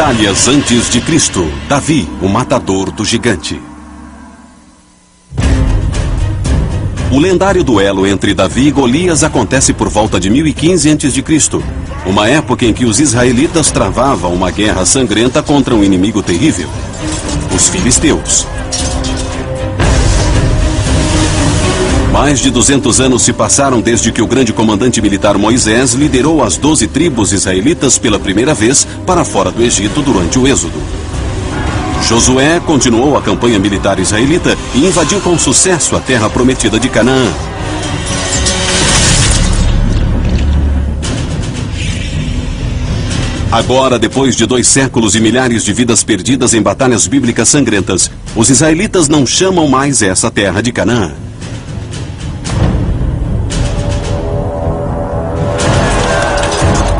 Batalhas antes de Cristo. Davi, o matador do gigante. O lendário duelo entre Davi e Golias acontece por volta de 1015 a.C., uma época em que os israelitas travavam uma guerra sangrenta contra um inimigo terrível, os filisteus. Mais de 200 anos se passaram desde que o grande comandante militar Moisés liderou as 12 tribos israelitas pela primeira vez para fora do Egito durante o Êxodo. Josué continuou a campanha militar israelita e invadiu com sucesso a terra prometida de Canaã. Agora, depois de 2 séculos e milhares de vidas perdidas em batalhas bíblicas sangrentas, os israelitas não chamam mais essa terra de Canaã.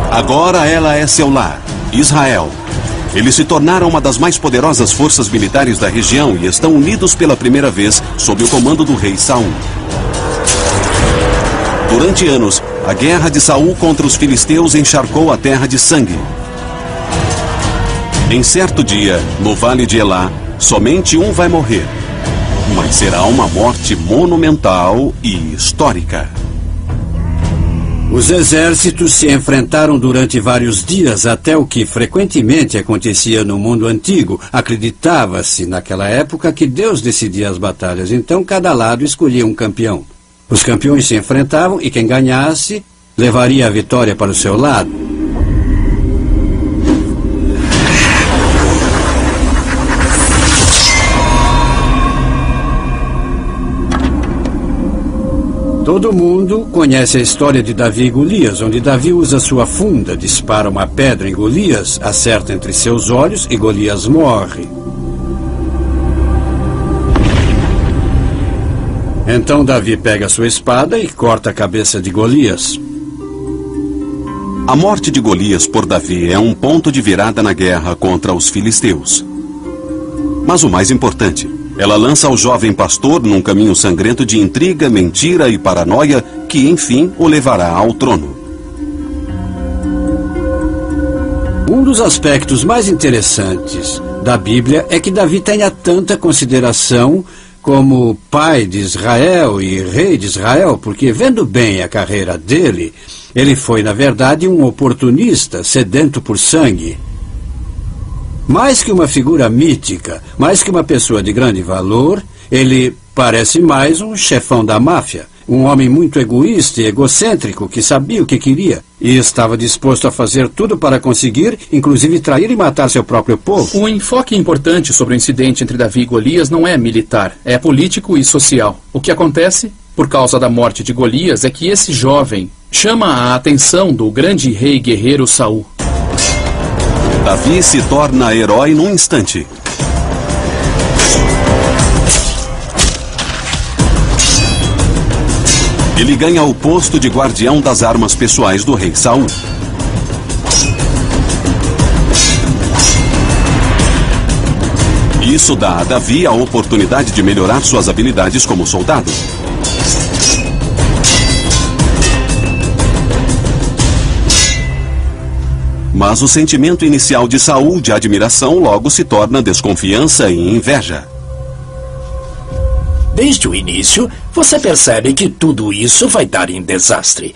Agora ela é seu lar, Israel. Eles se tornaram uma das mais poderosas forças militares da região e estão unidos pela primeira vez sob o comando do rei Saul. Durante anos, a guerra de Saul contra os filisteus encharcou a terra de sangue. Em certo dia, no vale de Elá, somente um vai morrer, mas será uma morte monumental e histórica. Os exércitos se enfrentaram durante vários dias, até o que frequentemente acontecia no mundo antigo. Acreditava-se naquela época que Deus decidia as batalhas, então cada lado escolhia um campeão. Os campeões se enfrentavam e quem ganhasse levaria a vitória para o seu lado. Todo mundo conhece a história de Davi e Golias, onde Davi usa sua funda, dispara uma pedra em Golias, acerta entre seus olhos e Golias morre. Então Davi pega sua espada e corta a cabeça de Golias. A morte de Golias por Davi é um ponto de virada na guerra contra os filisteus. Mas o mais importante, ela lança o jovem pastor num caminho sangrento de intriga, mentira e paranoia que, enfim, o levará ao trono. Um dos aspectos mais interessantes da Bíblia é que Davi tenha tanta consideração como pai de Israel e rei de Israel, porque, vendo bem a carreira dele, ele foi, na verdade, um oportunista sedento por sangue. Mais que uma figura mítica, mais que uma pessoa de grande valor, ele parece mais um chefão da máfia, um homem muito egoísta e egocêntrico que sabia o que queria e estava disposto a fazer tudo para conseguir, inclusive trair e matar seu próprio povo. Um enfoque importante sobre o incidente entre Davi e Golias não é militar, é político e social. O que acontece, por causa da morte de Golias, é que esse jovem chama a atenção do grande rei guerreiro Saul. Davi se torna herói num instante. Ele ganha o posto de guardião das armas pessoais do rei Saul. Isso dá a Davi a oportunidade de melhorar suas habilidades como soldado. Mas o sentimento inicial de Saul de admiração logo se torna desconfiança e inveja. Desde o início, você percebe que tudo isso vai dar em desastre.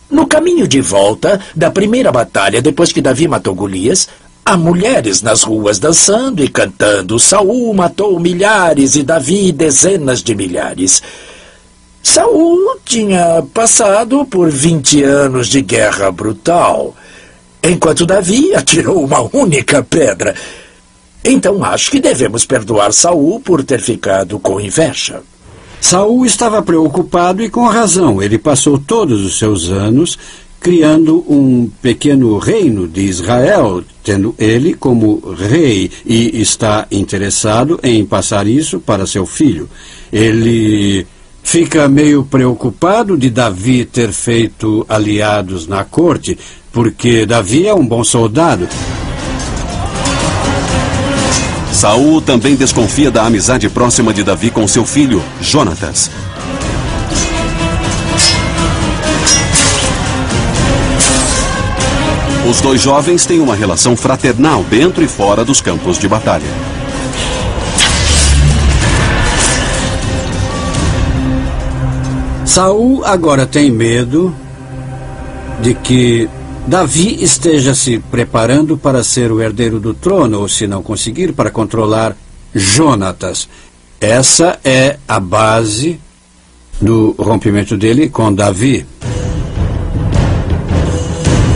No caminho de volta da primeira batalha, depois que Davi matou Golias, há mulheres nas ruas dançando e cantando. Saul matou milhares e Davi dezenas de milhares. Saul tinha passado por 20 anos de guerra brutal, enquanto Davi atirou uma única pedra. Então acho que devemos perdoar Saul por ter ficado com inveja. Saul estava preocupado e com razão. Ele passou todos os seus anos criando um pequeno reino de Israel, tendo ele como rei, e está interessado em passar isso para seu filho. Ele fica meio preocupado de Davi ter feito aliados na corte, porque Davi é um bom soldado. Saul também desconfia da amizade próxima de Davi com seu filho, Jonatas. Os dois jovens têm uma relação fraternal dentro e fora dos campos de batalha. Saul agora tem medo de que Davi esteja se preparando para ser o herdeiro do trono, ou se não conseguir, para controlar Jonatas. Essa é a base do rompimento dele com Davi.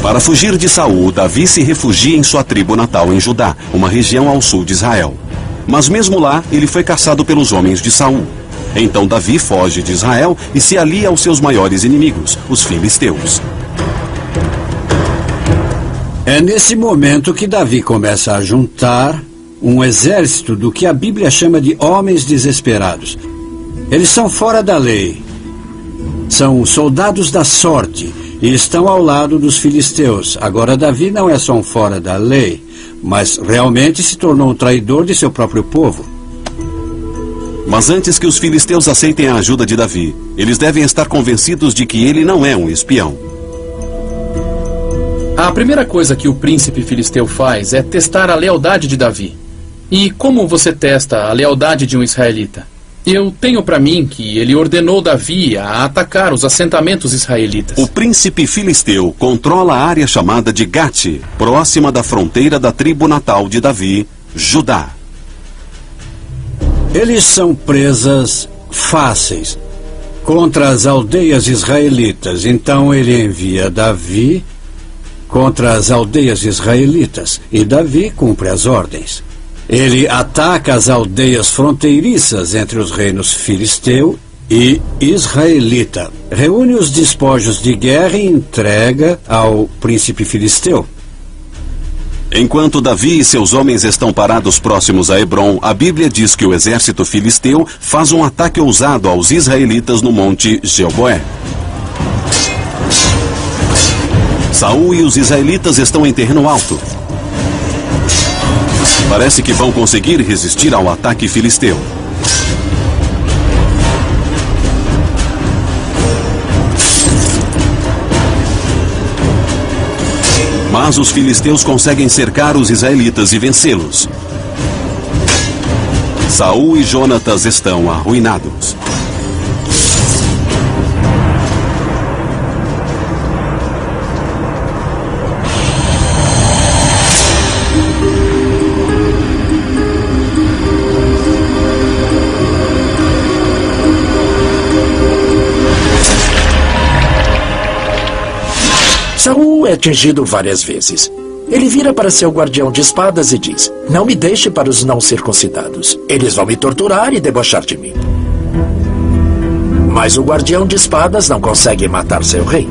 Para fugir de Saul, Davi se refugia em sua tribo natal em Judá, uma região ao sul de Israel. Mas mesmo lá, ele foi caçado pelos homens de Saul. Então Davi foge de Israel e se alia aos seus maiores inimigos, os filisteus. É nesse momento que Davi começa a juntar um exército do que a Bíblia chama de homens desesperados. Eles são fora da lei. São soldados da sorte e estão ao lado dos filisteus. Agora Davi não é só um fora da lei, mas realmente se tornou um traidor de seu próprio povo. Mas antes que os filisteus aceitem a ajuda de Davi, eles devem estar convencidos de que ele não é um espião. A primeira coisa que o príncipe filisteu faz é testar a lealdade de Davi. E como você testa a lealdade de um israelita? Eu tenho para mim que ele ordenou Davi a atacar os assentamentos israelitas. O príncipe filisteu controla a área chamada de Gate, próxima da fronteira da tribo natal de Davi, Judá. Eles são presas fáceis contra as aldeias israelitas. Então ele envia Davi contra as aldeias israelitas. E Davi cumpre as ordens. Ele ataca as aldeias fronteiriças entre os reinos filisteu e israelita. Reúne os despojos de guerra e entrega ao príncipe filisteu. Enquanto Davi e seus homens estão parados próximos a Hebrom, a Bíblia diz que o exército filisteu faz um ataque ousado aos israelitas no monte Gilboé. Saul e os israelitas estão em terreno alto. Parece que vão conseguir resistir ao ataque filisteu. Mas os filisteus conseguem cercar os israelitas e vencê-los. Saul e Jonatas estão arruinados. Saul é atingido várias vezes. Ele vira para seu guardião de espadas e diz: "Não me deixe para os não circuncidados. Eles vão me torturar e debochar de mim." Mas o guardião de espadas não consegue matar seu rei.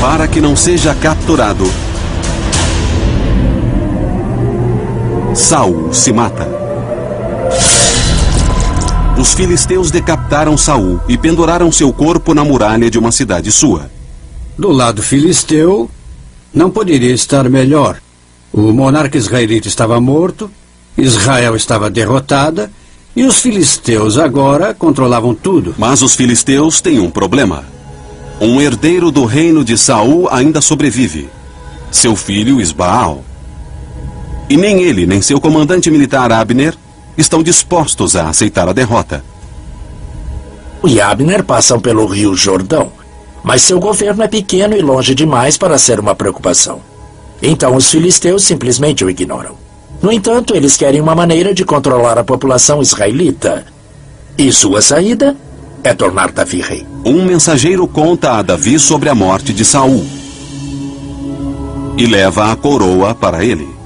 Para que não seja capturado, Saul se mata. Os filisteus decapitaram Saul e penduraram seu corpo na muralha de uma cidade sua. Do lado filisteu, não poderia estar melhor. O monarca israelita estava morto, Israel estava derrotada e os filisteus agora controlavam tudo. Mas os filisteus têm um problema. Um herdeiro do reino de Saul ainda sobrevive. Seu filho Isbaal. E nem ele, nem seu comandante militar Abner estão dispostos a aceitar a derrota. E Abner passam pelo rio Jordão, mas seu governo é pequeno e longe demais para ser uma preocupação. Então os filisteus simplesmente o ignoram. No entanto, eles querem uma maneira de controlar a população israelita. E sua saída é tornar Davi rei. Um mensageiro conta a Davi sobre a morte de Saul e leva a coroa para ele.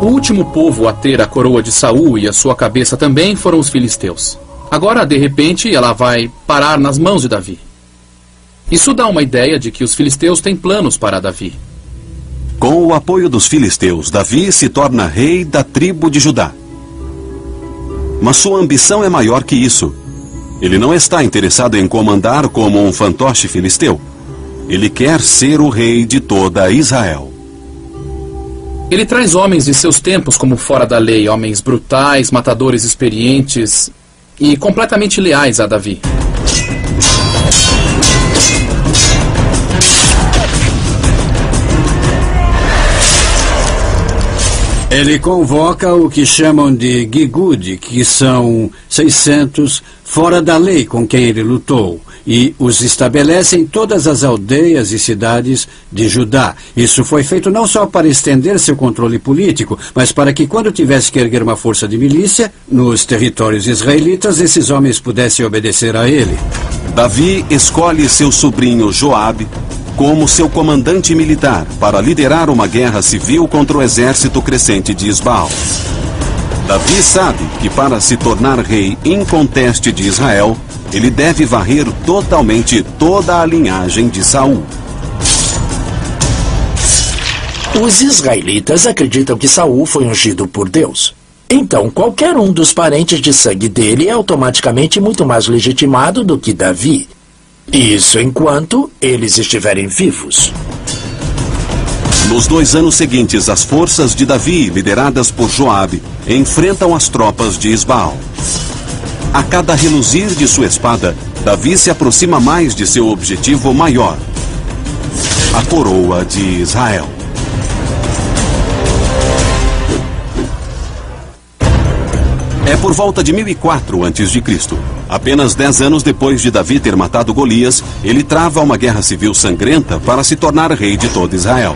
O último povo a ter a coroa de Saul e a sua cabeça também foram os filisteus. Agora, de repente, ela vai parar nas mãos de Davi. Isso dá uma ideia de que os filisteus têm planos para Davi. Com o apoio dos filisteus, Davi se torna rei da tribo de Judá. Mas sua ambição é maior que isso. Ele não está interessado em comandar como um fantoche filisteu. Ele quer ser o rei de toda Israel. Ele traz homens de seus tempos como fora da lei, homens brutais, matadores experientes e completamente leais a Davi. Ele convoca o que chamam de Gigud, que são 600 fora da lei com quem ele lutou, e os estabelece em todas as aldeias e cidades de Judá. Isso foi feito não só para estender seu controle político, mas para que quando tivesse que erguer uma força de milícia nos territórios israelitas, esses homens pudessem obedecer a ele. Davi escolhe seu sobrinho Joabe como seu comandante militar para liderar uma guerra civil contra o exército crescente de Isbaal. Davi sabe que para se tornar rei inconteste de Israel, ele deve varrer totalmente toda a linhagem de Saul. Os israelitas acreditam que Saul foi ungido por Deus. Então, qualquer um dos parentes de sangue dele é automaticamente muito mais legitimado do que Davi. Isso enquanto eles estiverem vivos. Nos 2 anos seguintes, as forças de Davi, lideradas por Joabe, enfrentam as tropas de Isbaal. A cada reluzir de sua espada, Davi se aproxima mais de seu objetivo maior: a coroa de Israel. É por volta de 1004 a.C. Apenas 10 anos depois de Davi ter matado Golias, ele trava uma guerra civil sangrenta para se tornar rei de todo Israel.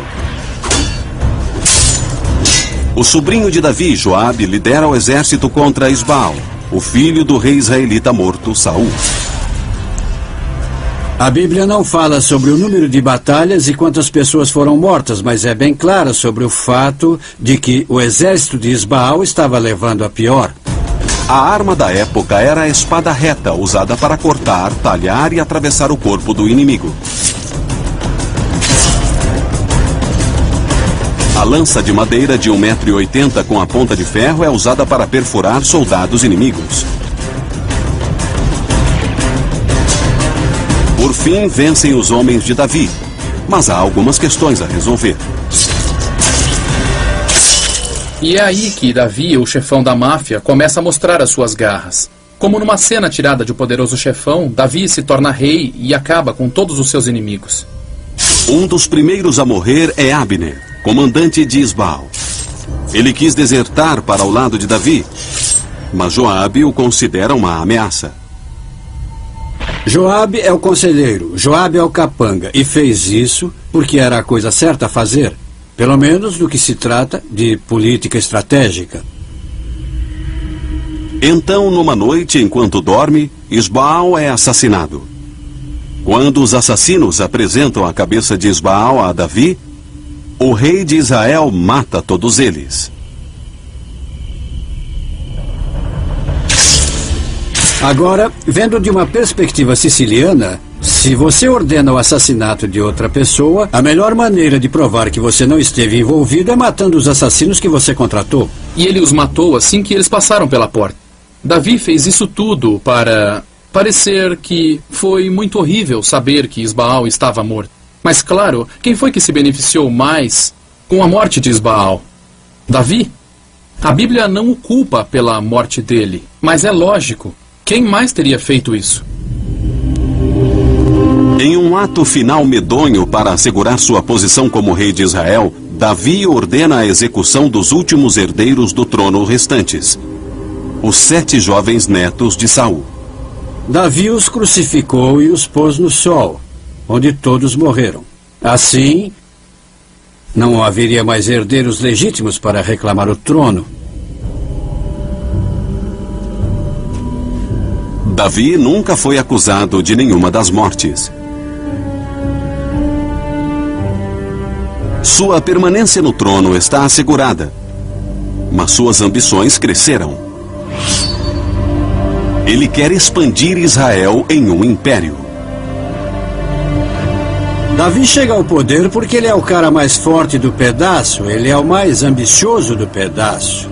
O sobrinho de Davi, Joabe, lidera o exército contra Isbaal, o filho do rei israelita morto, Saul. A Bíblia não fala sobre o número de batalhas e quantas pessoas foram mortas, mas é bem clara sobre o fato de que o exército de Isbaal estava levando a pior. A arma da época era a espada reta, usada para cortar, talhar e atravessar o corpo do inimigo. A lança de madeira de 1,80 m com a ponta de ferro é usada para perfurar soldados inimigos. Por fim, vencem os homens de Davi, mas há algumas questões a resolver. E é aí que Davi, o chefão da máfia, começa a mostrar as suas garras. Como numa cena tirada de O Poderoso Chefão, Davi se torna rei e acaba com todos os seus inimigos. Um dos primeiros a morrer é Abner, comandante de Isbaal. Ele quis desertar para o lado de Davi, mas Joabe o considera uma ameaça. Joabe é o conselheiro, Joabe é o capanga, e fez isso porque era a coisa certa a fazer. Pelo menos no que se trata de política estratégica. Então, numa noite, enquanto dorme, Isbaal é assassinado. Quando os assassinos apresentam a cabeça de Isbaal a Davi, o rei de Israel mata todos eles. Agora, vendo de uma perspectiva siciliana, se você ordena o assassinato de outra pessoa, a melhor maneira de provar que você não esteve envolvido é matando os assassinos que você contratou. E ele os matou assim que eles passaram pela porta. Davi fez isso tudo para parecer que foi muito horrível saber que Isbaal estava morto. Mas claro, quem foi que se beneficiou mais com a morte de Isbaal? Davi? A Bíblia não o culpa pela morte dele, mas é lógico. Quem mais teria feito isso? Em um ato final medonho para assegurar sua posição como rei de Israel, Davi ordena a execução dos últimos herdeiros do trono restantes, os 7 jovens netos de Saul. Davi os crucificou e os pôs no sol, onde todos morreram. Assim, não haveria mais herdeiros legítimos para reclamar o trono. Davi nunca foi acusado de nenhuma das mortes. Sua permanência no trono está assegurada, mas suas ambições cresceram. Ele quer expandir Israel em um império. Davi chega ao poder porque ele é o cara mais forte do pedaço, ele é o mais ambicioso do pedaço.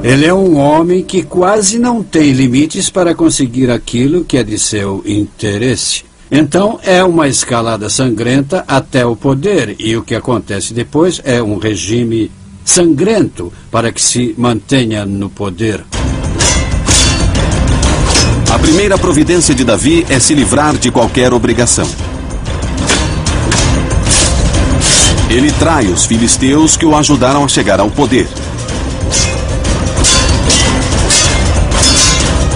Ele é um homem que quase não tem limites para conseguir aquilo que é de seu interesse. Então, é uma escalada sangrenta até o poder, e o que acontece depois é um regime sangrento para que se mantenha no poder. A primeira providência de Davi é se livrar de qualquer obrigação. Ele trai os filisteus que o ajudaram a chegar ao poder.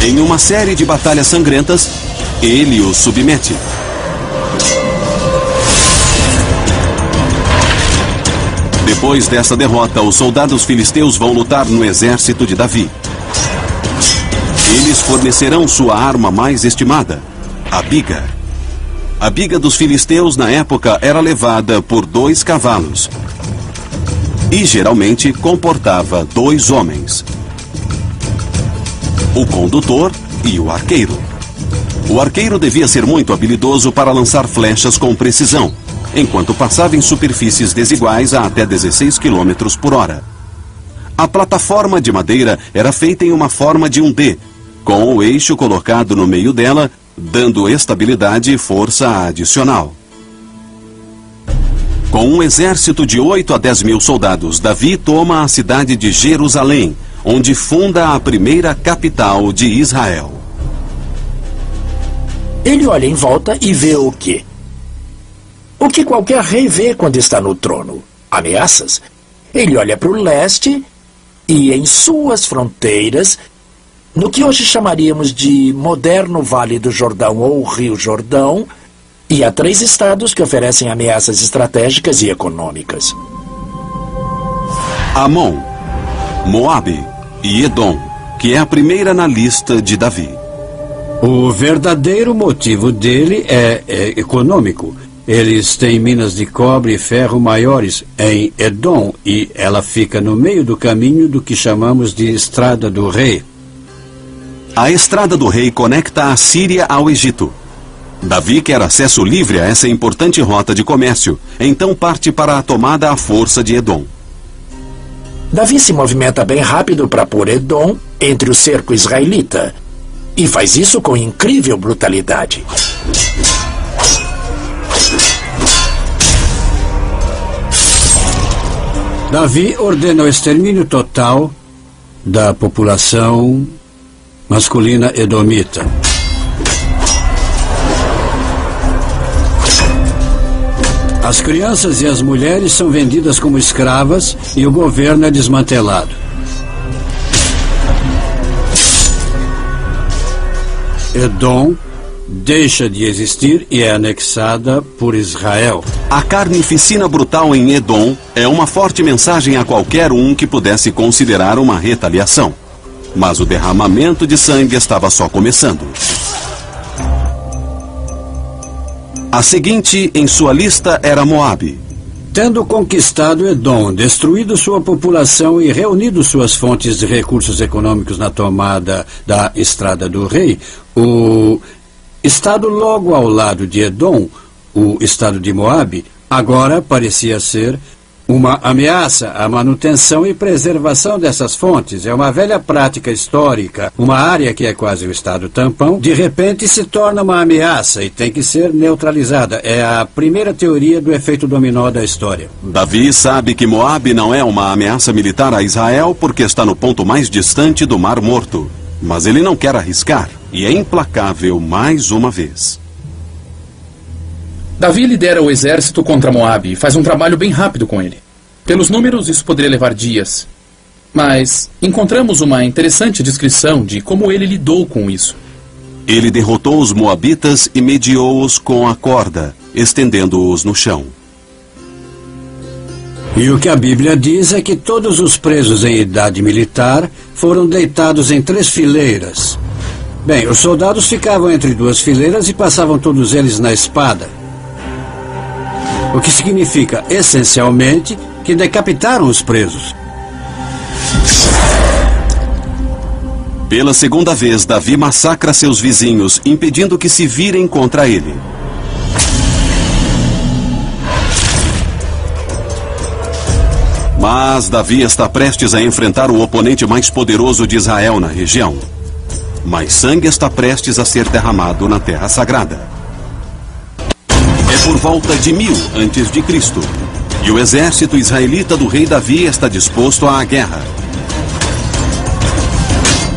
Em uma série de batalhas sangrentas, ele os submete. Depois dessa derrota, os soldados filisteus vão lutar no exército de Davi. Eles fornecerão sua arma mais estimada, a biga. A biga dos filisteus na época era levada por 2 cavalos e geralmente comportava 2 homens, o condutor e o arqueiro. O arqueiro devia ser muito habilidoso para lançar flechas com precisão, enquanto passava em superfícies desiguais a até 16 km por hora. A plataforma de madeira era feita em uma forma de um D, com o eixo colocado no meio dela, dando estabilidade e força adicional. Com um exército de 8 a 10 mil soldados, Davi toma a cidade de Jerusalém, onde funda a primeira capital de Israel. Ele olha em volta e vê o quê? O que qualquer rei vê quando está no trono? Ameaças. Ele olha para o leste e, em suas fronteiras, no que hoje chamaríamos de moderno Vale do Jordão ou Rio Jordão, e há 3 estados que oferecem ameaças estratégicas e econômicas: Amon, Moabe e Edom, que é a primeira na lista de Davi. O verdadeiro motivo dele é econômico. Eles têm minas de cobre e ferro maiores em Edom e ela fica no meio do caminho do que chamamos de Estrada do Rei. A Estrada do Rei conecta a Síria ao Egito. Davi quer acesso livre a essa importante rota de comércio, então parte para a tomada à força de Edom. Davi se movimenta bem rápido para pôr Edom entre o cerco israelita, e faz isso com incrível brutalidade. Davi ordena o extermínio total da população masculina edomita. As crianças e as mulheres são vendidas como escravas e o governo é desmantelado. Edom deixa de existir e é anexada por Israel. A carnificina brutal em Edom é uma forte mensagem a qualquer um que pudesse considerar uma retaliação. Mas o derramamento de sangue estava só começando. A seguinte em sua lista era Moabe. Tendo conquistado Edom, destruído sua população e reunido suas fontes de recursos econômicos na tomada da Estrada do Rei, o estado logo ao lado de Edom, o estado de Moabe, agora parecia ser uma ameaça à manutenção e preservação dessas fontes. É uma velha prática histórica. Uma área que é quase o estado tampão, de repente se torna uma ameaça e tem que ser neutralizada. É a primeira teoria do efeito dominó da história. Davi sabe que Moabe não é uma ameaça militar a Israel porque está no ponto mais distante do Mar Morto. Mas ele não quer arriscar e é implacável mais uma vez. Davi lidera o exército contra Moabe e faz um trabalho bem rápido com ele. Pelos números, isso poderia levar dias. Mas encontramos uma interessante descrição de como ele lidou com isso. Ele derrotou os moabitas e mediou-os com a corda, estendendo-os no chão. E o que a Bíblia diz é que todos os presos em idade militar foram deitados em 3 fileiras. Bem, os soldados ficavam entre 2 fileiras e passavam todos eles na espada. O que significa, essencialmente, que decapitaram os presos. Pela segunda vez, Davi massacra seus vizinhos, impedindo que se virem contra ele. Mas Davi está prestes a enfrentar o oponente mais poderoso de Israel na região. Mas sangue está prestes a ser derramado na Terra Sagrada. É por volta de 1000 a.C. E o exército israelita do rei Davi está disposto à guerra.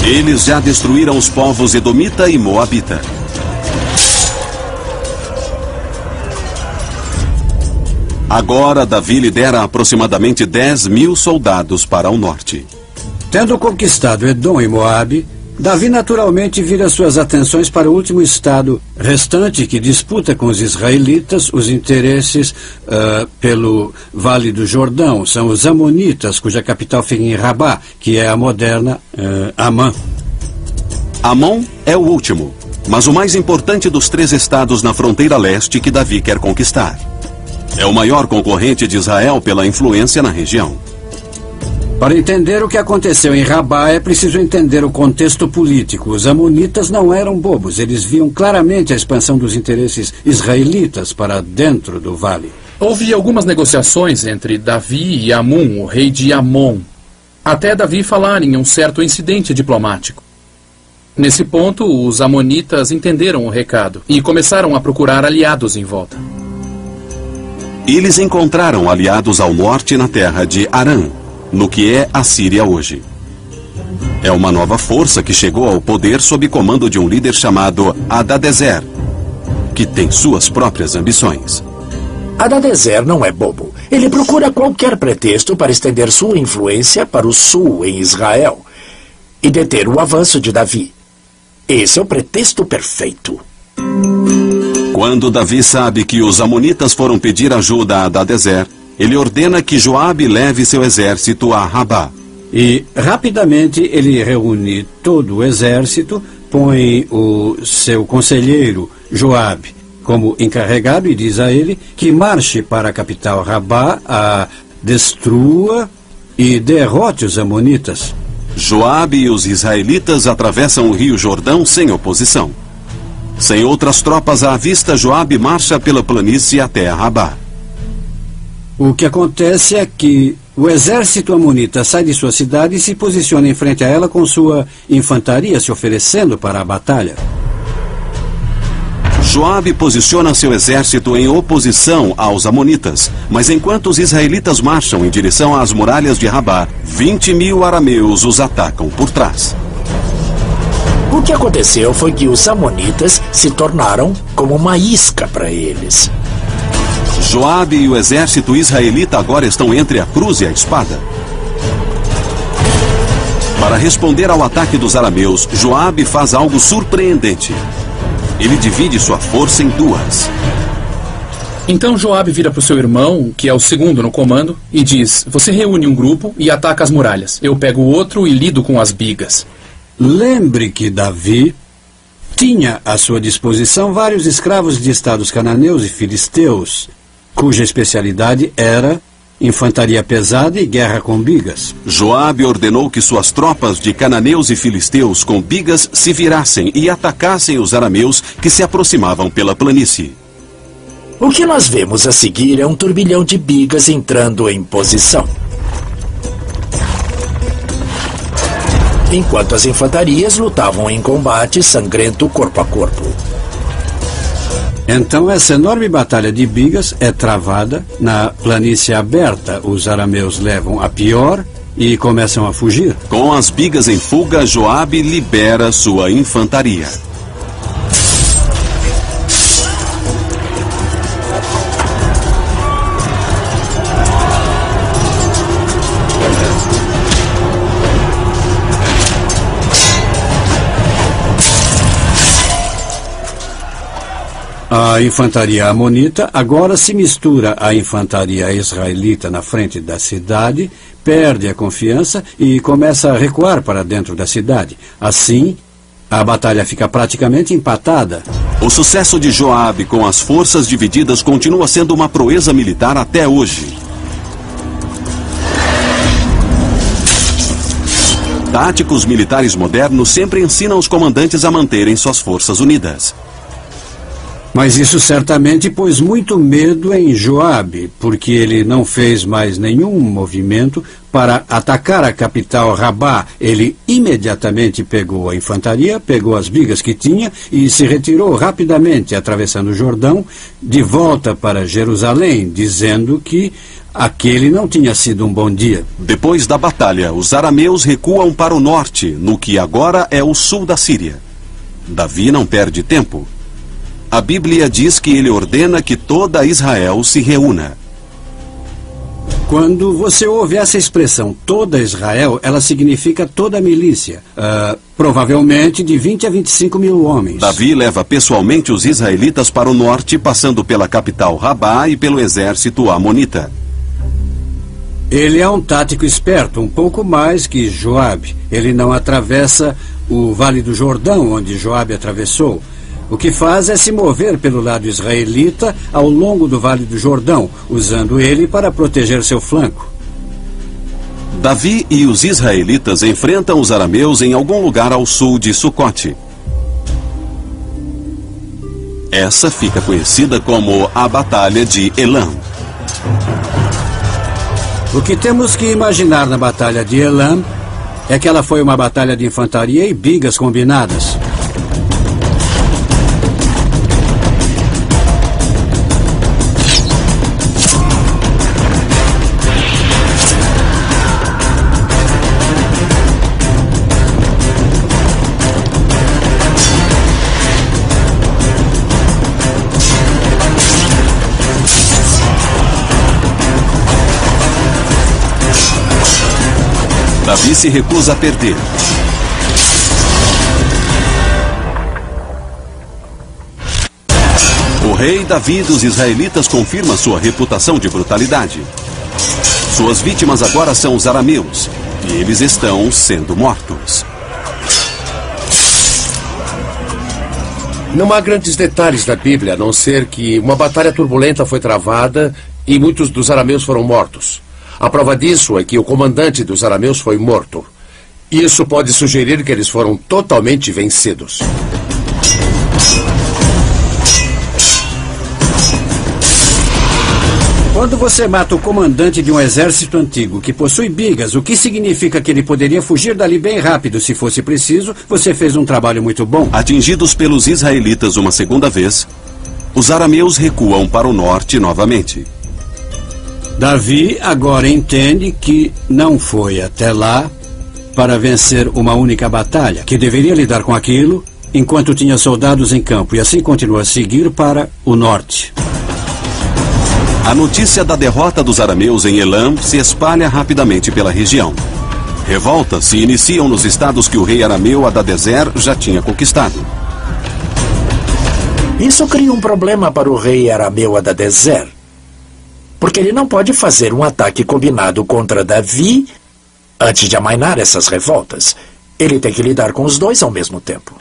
Eles já destruíram os povos edomita e moabita. Agora, Davi lidera aproximadamente 10.000 soldados para o norte. Tendo conquistado Edom e Moabe, Davi naturalmente vira suas atenções para o último estado restante que disputa com os israelitas os interesses pelo Vale do Jordão. São os Amonitas, cuja capital fica em Rabá, que é a moderna Amã. Amon é o último, mas o mais importante dos 3 estados na fronteira leste que Davi quer conquistar. É o maior concorrente de Israel pela influência na região. Para entender o que aconteceu em Rabá, é preciso entender o contexto político. Os amonitas não eram bobos. Eles viam claramente a expansão dos interesses israelitas para dentro do vale. Houve algumas negociações entre Davi e Amun, o rei de Amon, até Davi falar em um certo incidente diplomático. Nesse ponto, os amonitas entenderam o recado e começaram a procurar aliados em volta. Eles encontraram aliados ao norte na terra de Arã, no que é a Síria hoje. É uma nova força que chegou ao poder sob comando de um líder chamado Hadadezer, que tem suas próprias ambições. Hadadezer não é bobo. Ele procura qualquer pretexto para estender sua influência para o sul em Israel e deter o avanço de Davi. Esse é o pretexto perfeito. Quando Davi sabe que os amonitas foram pedir ajuda a Hadadezer, ele ordena que Joabe leve seu exército a Rabá. E, rapidamente, ele reúne todo o exército, põe o seu conselheiro, Joabe, como encarregado e diz a ele que marche para a capital Rabá, a destrua e derrote os amonitas. Joabe e os israelitas atravessam o rio Jordão sem oposição. Sem outras tropas à vista, Joabe marcha pela planície até a Rabá. O que acontece é que o exército amonita sai de sua cidade e se posiciona em frente a ela com sua infantaria se oferecendo para a batalha. Joabe posiciona seu exército em oposição aos amonitas, mas enquanto os israelitas marcham em direção às muralhas de Rabá, 20.000 arameus os atacam por trás. O que aconteceu foi que os amonitas se tornaram como uma isca para eles. Joabe e o exército israelita agora estão entre a cruz e a espada. Para responder ao ataque dos arameus, Joabe faz algo surpreendente. Ele divide sua força em 2. Então Joabe vira para o seu irmão, que é o segundo no comando, e diz: você reúne um grupo e ataca as muralhas. Eu pego o outro e lido com as bigas. Lembre que Davi tinha à sua disposição vários escravos de estados cananeus e filisteus, cuja especialidade era infantaria pesada e guerra com bigas. Joabe ordenou que suas tropas de cananeus e filisteus com bigas se virassem e atacassem os arameus que se aproximavam pela planície. O que nós vemos a seguir é um turbilhão de bigas entrando em posição. Enquanto as infantarias lutavam em combate sangrento corpo a corpo. Então essa enorme batalha de bigas é travada na planície aberta. Os arameus levam a pior e começam a fugir. Com as bigas em fuga, Joabe libera sua infantaria. A infantaria amonita agora se mistura à infantaria israelita na frente da cidade, perde a confiança e começa a recuar para dentro da cidade. Assim, a batalha fica praticamente empatada. O sucesso de Joabe com as forças divididas continua sendo uma proeza militar até hoje. Táticos militares modernos sempre ensinam os comandantes a manterem suas forças unidas. Mas isso certamente pôs muito medo em Joabe, porque ele não fez mais nenhum movimento para atacar a capital Rabá. Ele imediatamente pegou a infantaria, pegou as bigas que tinha e se retirou rapidamente, atravessando o Jordão, de volta para Jerusalém, dizendo que aquele não tinha sido um bom dia. Depois da batalha, os arameus recuam para o norte, no que agora é o sul da Síria. Davi não perde tempo. A Bíblia diz que ele ordena que toda Israel se reúna. Quando você ouve essa expressão, toda Israel, ela significa toda a milícia. Provavelmente de 20 a 25 mil homens. Davi leva pessoalmente os israelitas para o norte, passando pela capital Rabá e pelo exército amonita. Ele é um tático esperto, um pouco mais que Joabe. Ele não atravessa o Vale do Jordão, onde Joabe atravessou. O que faz é se mover pelo lado israelita ao longo do Vale do Jordão, usando ele para proteger seu flanco. Davi e os israelitas enfrentam os arameus em algum lugar ao sul de Sucote. Essa fica conhecida como a Batalha de Elam. O que temos que imaginar na Batalha de Elam é que ela foi uma batalha de infantaria e bigas combinadas. Davi se recusa a perder. O rei Davi dos israelitas confirma sua reputação de brutalidade. Suas vítimas agora são os arameus, e eles estão sendo mortos. Não há grandes detalhes na Bíblia, a não ser que uma batalha turbulenta foi travada e muitos dos arameus foram mortos. A prova disso é que o comandante dos arameus foi morto. Isso pode sugerir que eles foram totalmente vencidos. Quando você mata o comandante de um exército antigo que possui bigas, o que significa que ele poderia fugir dali bem rápido se fosse preciso, você fez um trabalho muito bom. Atingidos pelos israelitas uma segunda vez, os arameus recuam para o norte novamente. Davi agora entende que não foi até lá para vencer uma única batalha, que deveria lidar com aquilo enquanto tinha soldados em campo, e assim continua a seguir para o norte. A notícia da derrota dos arameus em Elam se espalha rapidamente pela região. Revoltas se iniciam nos estados que o rei arameu Hadadezer já tinha conquistado. Isso cria um problema para o rei arameu Hadadezer, porque ele não pode fazer um ataque combinado contra Davi antes de amainar essas revoltas. Ele tem que lidar com os dois ao mesmo tempo.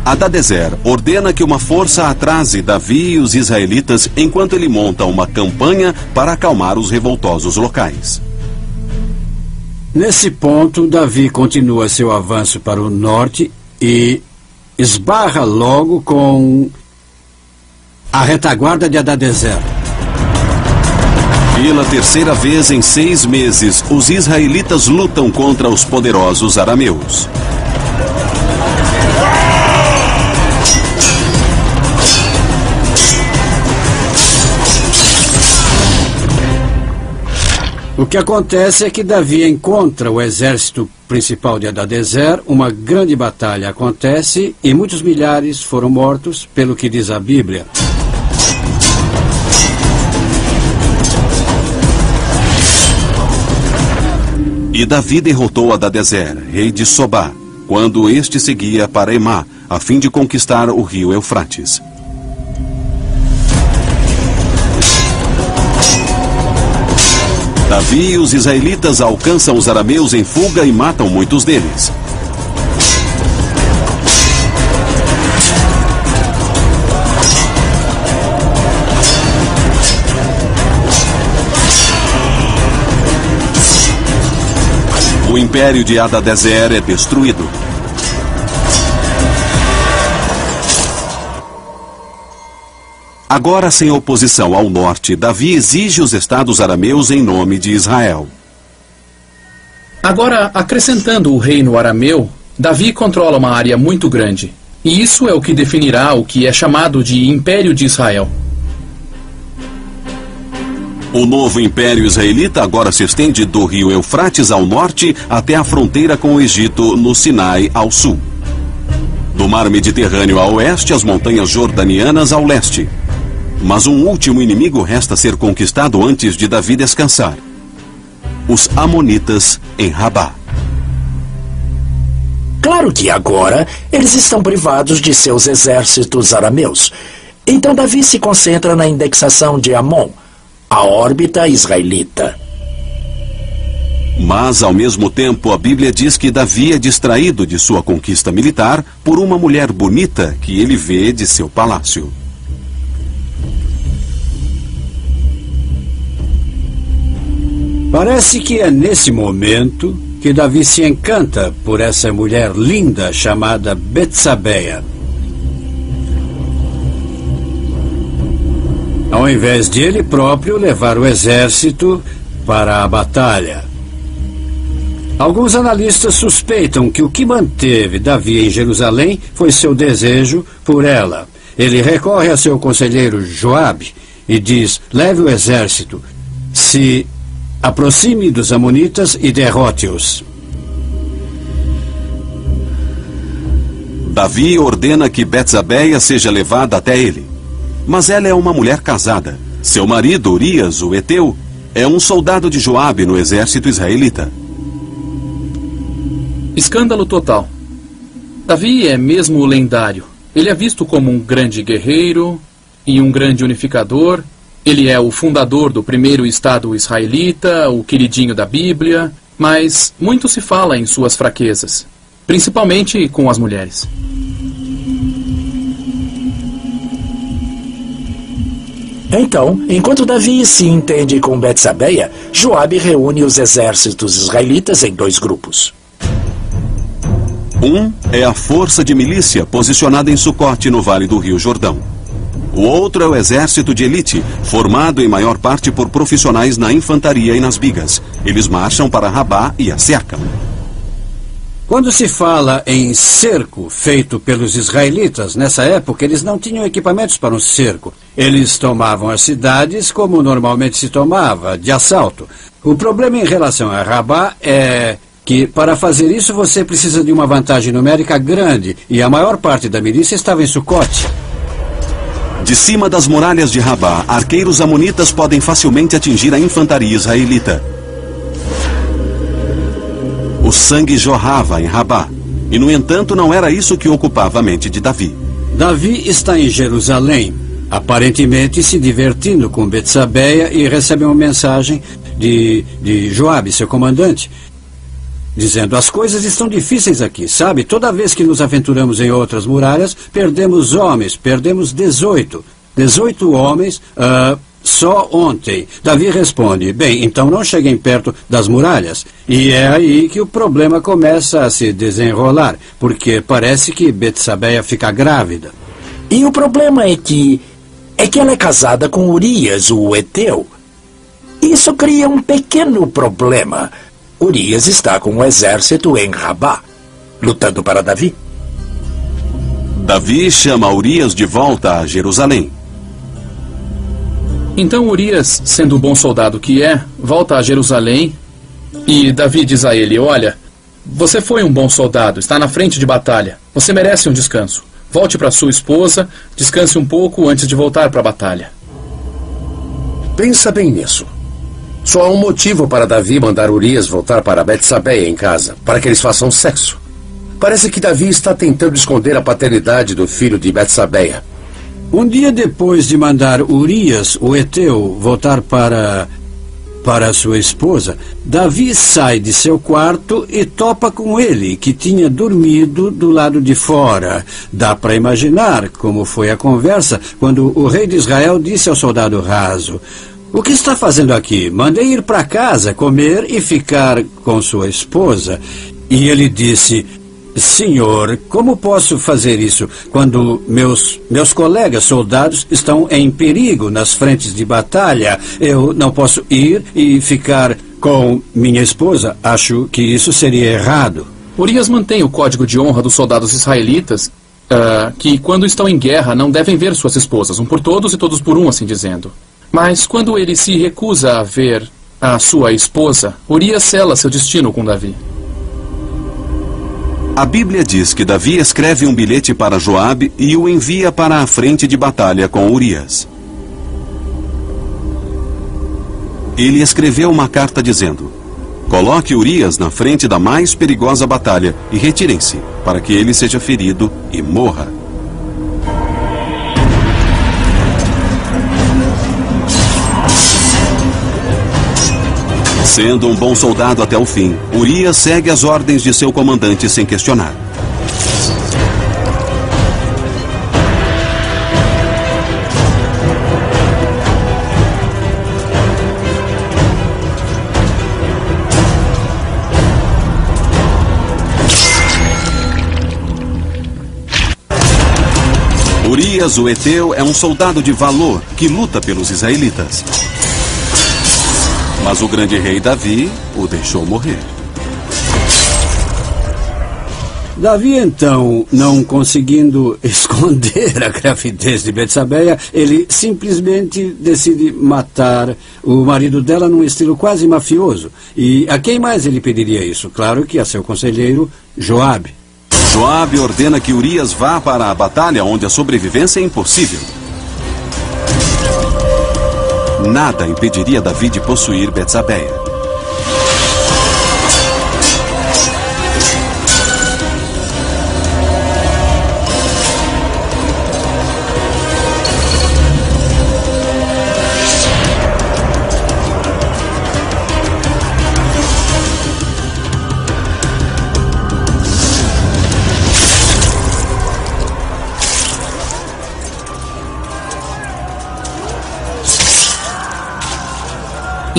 Hadadezer ordena que uma força atrase Davi e os israelitas enquanto ele monta uma campanha para acalmar os revoltosos locais. Nesse ponto, Davi continua seu avanço para o norte e esbarra logo com a retaguarda de Hadadezer. Pela terceira vez em 6 meses, os israelitas lutam contra os poderosos arameus. O que acontece é que Davi encontra o exército principal de Hadadezer, uma grande batalha acontece e muitos milhares foram mortos, pelo que diz a Bíblia. E Davi derrotou Hadadezer, rei de Sobá, quando este seguia para Emá, a fim de conquistar o rio Eufrates. Davi e os israelitas alcançam os arameus em fuga e matam muitos deles. O império de Hadadezer é destruído. Agora, sem oposição ao norte, Davi exige os estados arameus em nome de Israel. Agora, acrescentando o reino arameu, Davi controla uma área muito grande. E isso é o que definirá o que é chamado de Império de Israel. O novo Império Israelita agora se estende do rio Eufrates ao norte até a fronteira com o Egito, no Sinai, ao sul. Do mar Mediterrâneo a oeste, as montanhas jordanianas ao leste. Mas um último inimigo resta ser conquistado antes de Davi descansar: os amonitas em Rabá. Claro que agora eles estão privados de seus exércitos arameus. Então Davi se concentra na indexação de Amon, a órbita israelita. Mas, ao mesmo tempo, a Bíblia diz que Davi é distraído de sua conquista militar por uma mulher bonita que ele vê de seu palácio. Parece que é nesse momento que Davi se encanta por essa mulher linda chamada Betsabeia. Ao invés de ele próprio levar o exército para a batalha. Alguns analistas suspeitam que o que manteve Davi em Jerusalém foi seu desejo por ela. Ele recorre a seu conselheiro Joabe e diz: leve o exército, se aproxime dos amonitas e derrote-os. Davi ordena que Betsabeia seja levada até ele. Mas ela é uma mulher casada. Seu marido, Urias, o heteu, é um soldado de Joabe no exército israelita. Escândalo total. Davi é mesmo lendário. Ele é visto como um grande guerreiro e um grande unificador. Ele é o fundador do primeiro Estado israelita, o queridinho da Bíblia, mas muito se fala em suas fraquezas, principalmente com as mulheres. Então, enquanto Davi se entende com Betsabeia, Joabe reúne os exércitos israelitas em dois grupos. Um é a força de milícia posicionada em Sucote, no Vale do Rio Jordão. O outro é o exército de elite, formado em maior parte por profissionais na infantaria e nas bigas. Eles marcham para Rabá e a cercam. Quando se fala em cerco feito pelos israelitas, nessa época eles não tinham equipamentos para um cerco. Eles tomavam as cidades como normalmente se tomava, de assalto. O problema em relação a Rabá é que para fazer isso você precisa de uma vantagem numérica grande, e a maior parte da milícia estava em Sucote. De cima das muralhas de Rabá, arqueiros amonitas podem facilmente atingir a infantaria israelita. O sangue jorrava em Rabá, e no entanto não era isso que ocupava a mente de Davi. Davi está em Jerusalém, aparentemente se divertindo com Betsabeia, e recebe uma mensagem de Joabe, seu comandante, dizendo: as coisas estão difíceis aqui, sabe? Toda vez que nos aventuramos em outras muralhas, perdemos homens, perdemos 18 homens só ontem. Davi responde: bem, então não cheguem perto das muralhas. E é aí que o problema começa a se desenrolar, porque parece que Betsabeia fica grávida. E o problema é que ela é casada com Urias, o heteu. Isso cria um pequeno problema. Urias está com o exército em Rabá, lutando para Davi. Davi chama Urias de volta a Jerusalém. Então Urias, sendo o bom soldado que é, volta a Jerusalém e Davi diz a ele: olha, você foi um bom soldado, está na frente de batalha, você merece um descanso. Volte para sua esposa, descanse um pouco antes de voltar para a batalha. Pensa bem nisso. Só há um motivo para Davi mandar Urias voltar para Betsabeia em casa, para que eles façam sexo. Parece que Davi está tentando esconder a paternidade do filho de Betsabeia. Um dia depois de mandar Urias, o heteu, voltar para sua esposa, Davi sai de seu quarto e topa com ele, que tinha dormido do lado de fora. Dá para imaginar como foi a conversa quando o rei de Israel disse ao soldado raso: o que está fazendo aqui? Mandei ir para casa, comer e ficar com sua esposa. E ele disse: senhor, como posso fazer isso quando meus colegas soldados estão em perigo nas frentes de batalha? Eu não posso ir e ficar com minha esposa. Acho que isso seria errado. Urias mantém o código de honra dos soldados israelitas, que quando estão em guerra não devem ver suas esposas, um por todos e todos por um, assim dizendo. Mas quando ele se recusa a ver a sua esposa, Urias sela seu destino com Davi. A Bíblia diz que Davi escreve um bilhete para Joabe e o envia para a frente de batalha com Urias. Ele escreveu uma carta dizendo: coloque Urias na frente da mais perigosa batalha e retirem-se, para que ele seja ferido e morra. Sendo um bom soldado até o fim, Urias segue as ordens de seu comandante sem questionar. Urias, o Heteu, é um soldado de valor que luta pelos israelitas. Mas o grande rei Davi o deixou morrer. Davi, então, não conseguindo esconder a gravidez de Betsabeia, ele simplesmente decide matar o marido dela num estilo quase mafioso. E a quem mais ele pediria isso? Claro que a seu conselheiro, Joabe. Joabe ordena que Urias vá para a batalha onde a sobrevivência é impossível. Nada impediria Davi de possuir Betsabeia.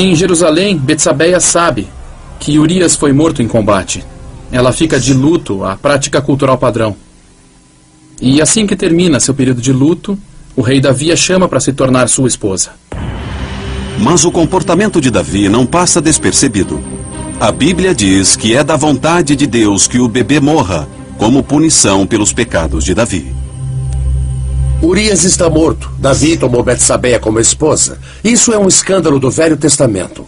Em Jerusalém, Betsabeia sabe que Urias foi morto em combate. Ela fica de luto à prática cultural padrão. E assim que termina seu período de luto, o rei Davi a chama para se tornar sua esposa. Mas o comportamento de Davi não passa despercebido. A Bíblia diz que é da vontade de Deus que o bebê morra, como punição pelos pecados de Davi. Urias está morto. Davi tomou Betsabeia como esposa. Isso é um escândalo do Velho Testamento.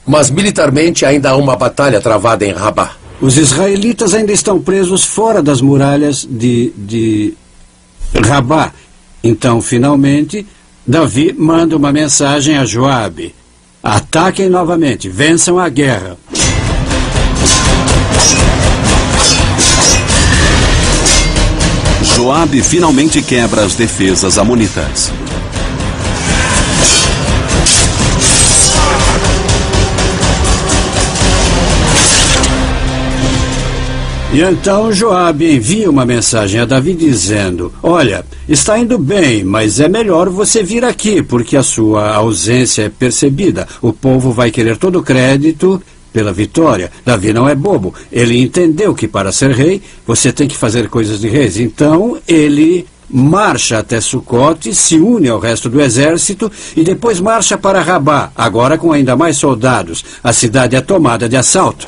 Mas militarmente ainda há uma batalha travada em Rabá. Os israelitas ainda estão presos fora das muralhas de Rabá. Então, finalmente, Davi manda uma mensagem a Joabe: ataquem novamente, vençam a guerra. Joabe finalmente quebra as defesas amonitas. E então Joabe envia uma mensagem a Davi dizendo: olha, está indo bem, mas é melhor você vir aqui, porque a sua ausência é percebida. O povo vai querer todo o crédito pela vitória. Davi não é bobo. Ele entendeu que para ser rei, você tem que fazer coisas de reis. Então, ele marcha até Sucote, se une ao resto do exército e depois marcha para Rabá, agora com ainda mais soldados. A cidade é tomada de assalto.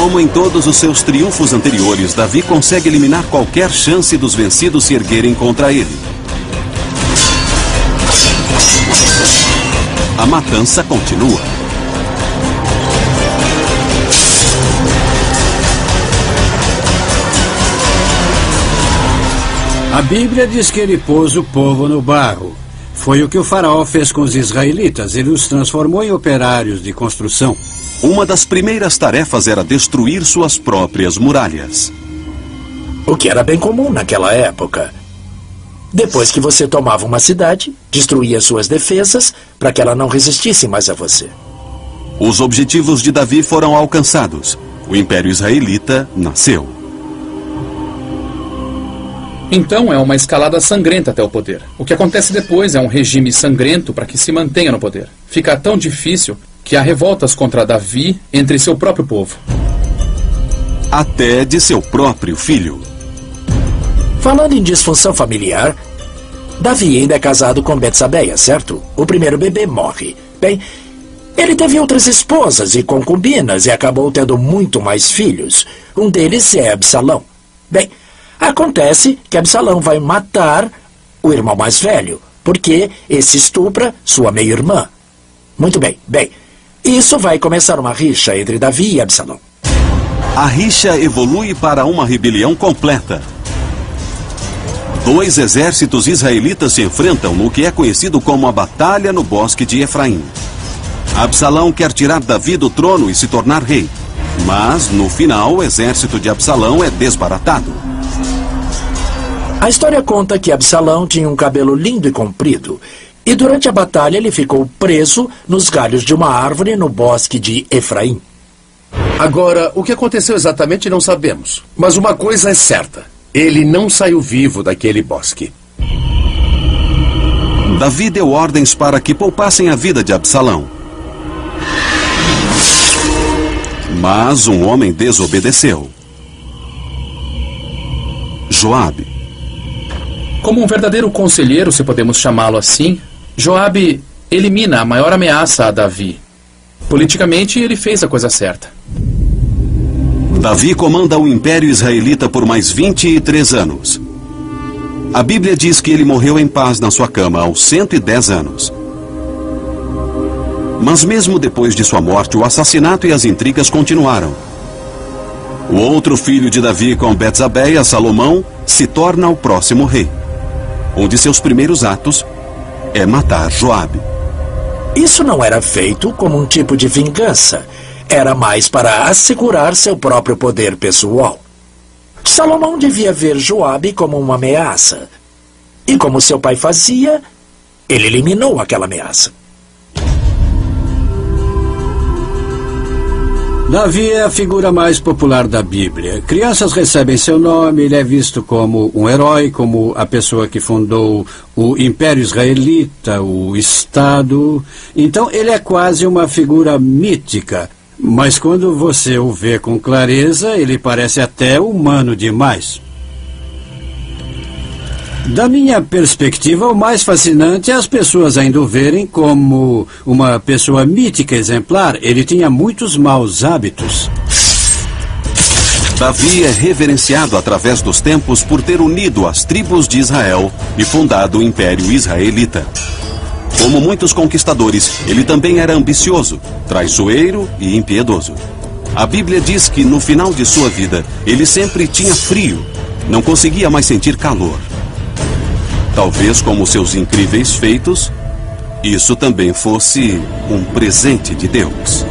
Como em todos os seus triunfos anteriores, Davi consegue eliminar qualquer chance dos vencidos se erguerem contra ele. A matança continua. A Bíblia diz que ele pôs o povo no barro. Foi o que o faraó fez com os israelitas. Ele os transformou em operários de construção. Uma das primeiras tarefas era destruir suas próprias muralhas. O que era bem comum naquela época. Depois que você tomava uma cidade, destruía suas defesas para que ela não resistisse mais a você. Os objetivos de Davi foram alcançados. O Império Israelita nasceu. Então é uma escalada sangrenta até o poder. O que acontece depois é um regime sangrento para que se mantenha no poder. Fica tão difícil que há revoltas contra Davi entre seu próprio povo. Até de seu próprio filho. Falando em disfunção familiar, Davi ainda é casado com Betsabeia, certo? O primeiro bebê morre. Bem, ele teve outras esposas e concubinas e acabou tendo muito mais filhos. Um deles é Absalão. Bem, acontece que Absalão vai matar o irmão mais velho, porque esse estupra sua meia-irmã. Muito bem, isso vai começar uma rixa entre Davi e Absalão. A rixa evolui para uma rebelião completa. 2 exércitos israelitas se enfrentam no que é conhecido como a Batalha no Bosque de Efraim. Absalão quer tirar Davi do trono e se tornar rei. Mas, no final, o exército de Absalão é desbaratado. A história conta que Absalão tinha um cabelo lindo e comprido. E durante a batalha ele ficou preso nos galhos de uma árvore no bosque de Efraim. Agora, o que aconteceu exatamente não sabemos. Mas uma coisa é certa. Ele não saiu vivo daquele bosque. Davi deu ordens para que poupassem a vida de Absalão. Mas um homem desobedeceu. Joabe. Como um verdadeiro conselheiro, se podemos chamá-lo assim, Joabe elimina a maior ameaça a Davi. Politicamente, ele fez a coisa certa. Davi comanda o Império Israelita por mais 23 anos. A Bíblia diz que ele morreu em paz na sua cama aos 110 anos. Mas mesmo depois de sua morte, o assassinato e as intrigas continuaram. O outro filho de Davi com Betsabeia, Salomão, se torna o próximo rei. Um de seus primeiros atos é matar Joabe. Isso não era feito como um tipo de vingança. Era mais para assegurar seu próprio poder pessoal. Salomão devia ver Joabe como uma ameaça. E como seu pai fazia, ele eliminou aquela ameaça. Davi é a figura mais popular da Bíblia. Crianças recebem seu nome, ele é visto como um herói, como a pessoa que fundou o Império Israelita, o Estado. Então ele é quase uma figura mítica. Mas quando você o vê com clareza, ele parece até humano demais. Da minha perspectiva, o mais fascinante é as pessoas ainda o verem como uma pessoa mítica exemplar. Ele tinha muitos maus hábitos. Davi é reverenciado através dos tempos por ter unido as tribos de Israel e fundado o Império Israelita. Como muitos conquistadores, ele também era ambicioso, traiçoeiro e impiedoso. A Bíblia diz que no final de sua vida, ele sempre tinha frio, não conseguia mais sentir calor. Talvez, como seus incríveis feitos, isso também fosse um presente de Deus.